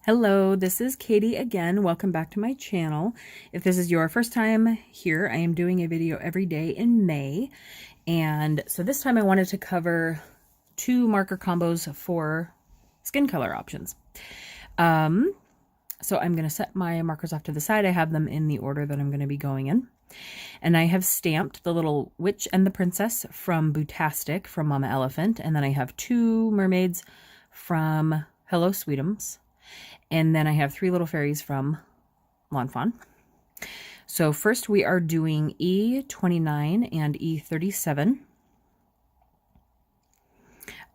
Hello, this is Katie again. Welcome back to my channel. If this is your first time here, I am doing a video every day in May. And so this time I wanted to cover two marker combos for skin color options. So I'm going to set my markers off to the side. I have them in the order that I'm going to be going in. And I have stamped the little witch and the princess from Bootastic from Mama Elephant. And then I have two mermaids from Hello Sweetums. And then I have three little fairies from Lawn Fawn. So first we are doing E29 and E37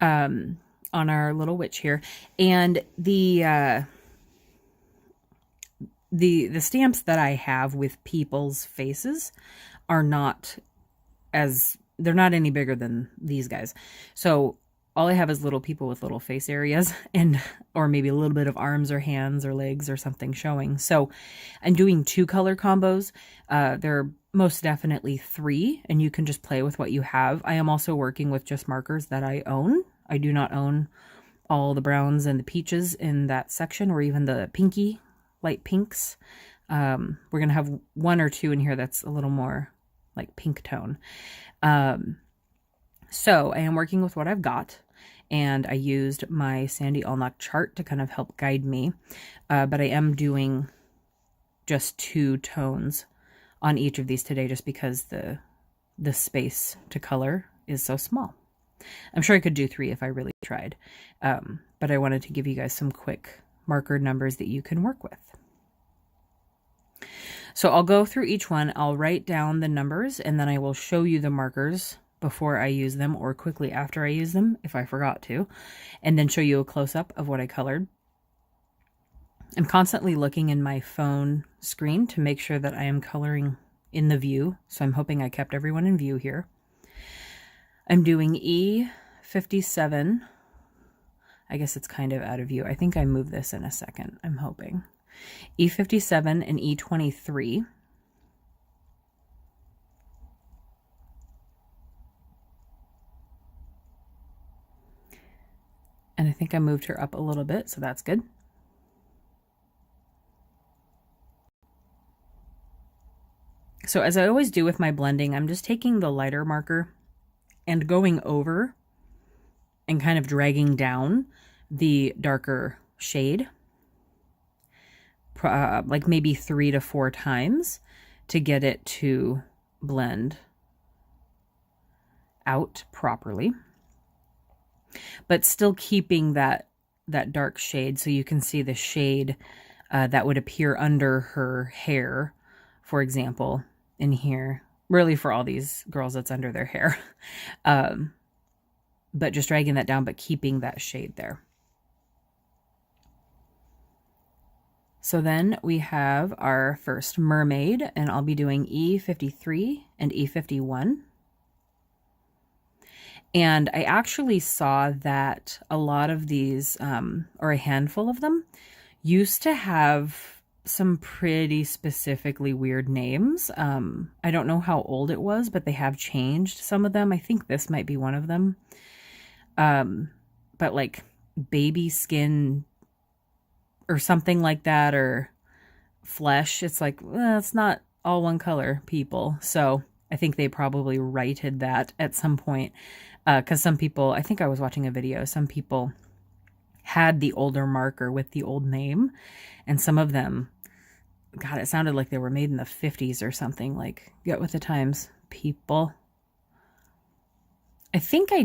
on our little witch here. And the stamps that I have with people's faces are not they're not any bigger than these guys. So all I have is little people with little face areas or maybe a little bit of arms or hands or legs or something showing. So I'm doing two color combos. There are most definitely three, and you can just play with what you have. I am also working with just markers that I own. I do not own all the browns and the peaches in that section, or even the pinky, light pinks. We're going to have one or two in here that's a little more like pink tone. So I am working with what I've got, and I used my Sandy Allnock chart to kind of help guide me, but I am doing just two tones on each of these today just because the space to color is so small. I'm sure I could do three if I really tried, but I wanted to give you guys some quick marker numbers that you can work with. So I'll go through each one, I'll write down the numbers, and then I will show you the markers before I use them or quickly after I use them if I forgot to, and then show you a close-up of what I colored. I'm constantly looking in my phone screen to make sure that I am coloring in the view, so I'm hoping I kept everyone in view here. I'm doing E57. I guess it's kind of out of view. I think I move this in a second, I'm hoping. E57 and E23. And I think I moved her up a little bit, so that's good. So as I always do with my blending, I'm just taking the lighter marker and going over and kind of dragging down the darker shade, like maybe 3 to 4 times to get it to blend out properly, but still keeping that dark shade so you can see the shade that would appear under her hair, for example, in here. Really for all these girls, it's under their hair. But just dragging that down, but keeping that shade there. So then we have our first mermaid, and I'll be doing E53 and E51. And I actually saw that a lot of these, or a handful of them, used to have some pretty specifically weird names. I don't know how old it was, but they have changed some of them. I think this might be one of them. But like baby skin or something like that, or flesh. It's like, well, it's not all one color, people. So I think they probably righted that at some point. Because some people, I think I was watching a video, some people had the older marker with the old name, and some of them, God, it sounded like they were made in the 50s or something. Like, get with the times, people. I think I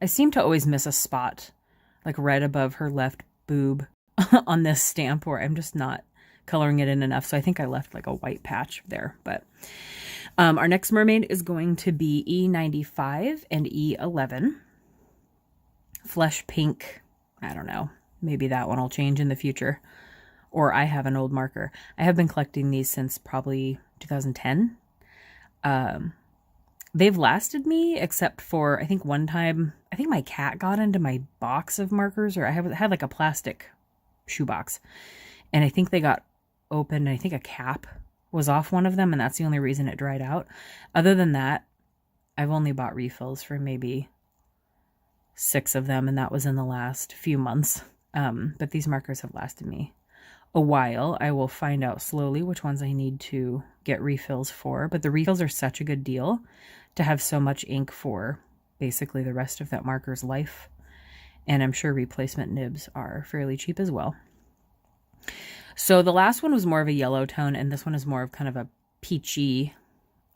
seem to always miss a spot, like right above her left boob on this stamp, where I'm just not coloring it in enough. So I think I left like a white patch there, but our next mermaid is going to be E95 and E11. Flesh pink. I don't know. Maybe that one will change in the future. Or I have an old marker. I have been collecting these since probably 2010. They've lasted me, except for, I think one time, I think my cat got into my box of markers, or I had like a plastic shoebox. And I think they got opened, and I think a cap was off one of them, and that's the only reason it dried out. Other than that, I've only bought refills for maybe 6 of them, and that was in the last few months. But these markers have lasted me a while. I will find out slowly which ones I need to get refills for, but the refills are such a good deal to have so much ink for basically the rest of that marker's life. And I'm sure replacement nibs are fairly cheap as well. So the last one was more of a yellow tone, and this one is more of kind of a peachy,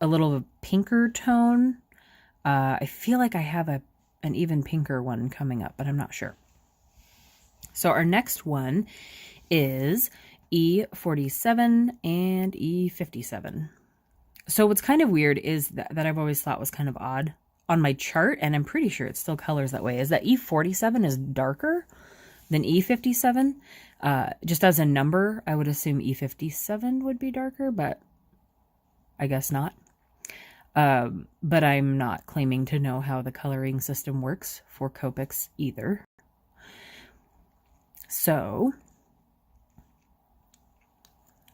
a little of a pinker tone. I feel like I have an even pinker one coming up, but I'm not sure. So our next one is E47 and E57. So what's kind of weird is that I've always thought was kind of odd on my chart, and I'm pretty sure it still colors that way, is that E47 is darker than E57. Just as a number, I would assume E57 would be darker, but I guess not. But I'm not claiming to know how the coloring system works for Copics either. So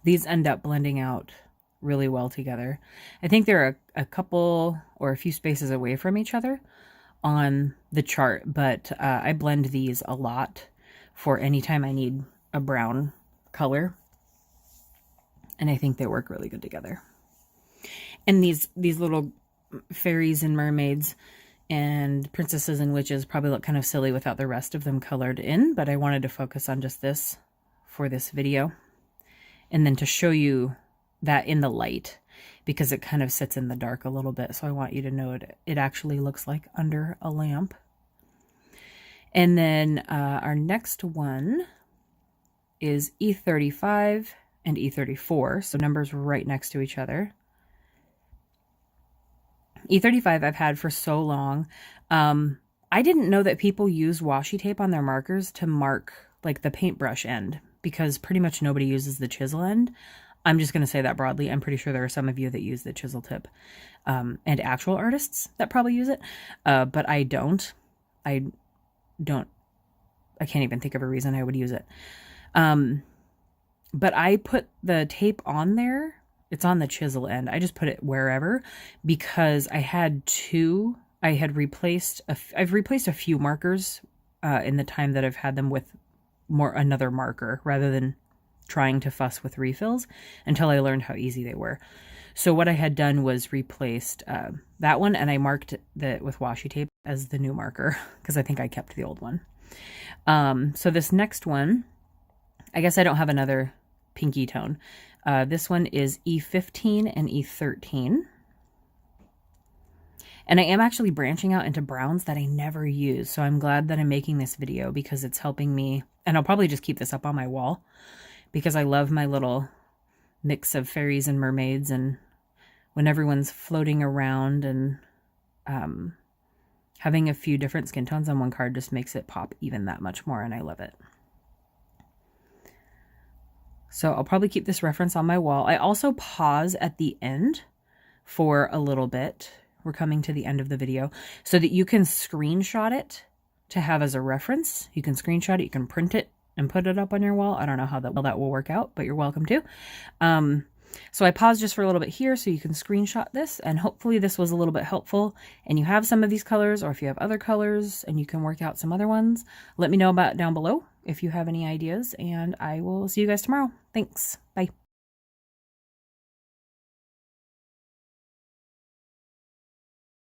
these end up blending out really well together. I think they're a couple or a few spaces away from each other on the chart, but I blend these a lot for any time I need a brown color, and I think they work really good together. And these little fairies and mermaids and princesses and witches probably look kind of silly without the rest of them colored in, but I wanted to focus on just this for this video, and then to show you that in the light, because it kind of sits in the dark a little bit. So I want you to know it actually looks like under a lamp. And then our next one is E35 and E34. So numbers right next to each other. E35 I've had for so long. I didn't know that people use washi tape on their markers to mark like the paintbrush end, because pretty much nobody uses the chisel end. I'm just going to say that broadly. I'm pretty sure there are some of you that use the chisel tip, and actual artists that probably use it. But I don't. I can't even think of a reason I would use it. But I put the tape on there. It's on the chisel end. I just put it wherever because I've replaced a few markers in the time that I've had them with another marker rather than trying to fuss with refills until I learned how easy they were. So what I had done was replaced that one, and I marked it with washi tape as the new marker because I think I kept the old one. So this next one, I guess I don't have another pinky tone. This one is E15 and E13. And I am actually branching out into browns that I never use. So I'm glad that I'm making this video because it's helping me. And I'll probably just keep this up on my wall because I love my little mix of fairies and mermaids. And when everyone's floating around and having a few different skin tones on one card just makes it pop even that much more. And I love it. So I'll probably keep this reference on my wall. I also pause at the end for a little bit. We're coming to the end of the video so that you can screenshot it to have as a reference. You can screenshot it, you can print it and put it up on your wall. I don't know how that will work out, but you're welcome to. So I paused just for a little bit here so you can screenshot this, and hopefully this was a little bit helpful and you have some of these colors, or if you have other colors and you can work out some other ones, let me know about it down below if you have any ideas, and I will see you guys tomorrow. Thanks. Bye.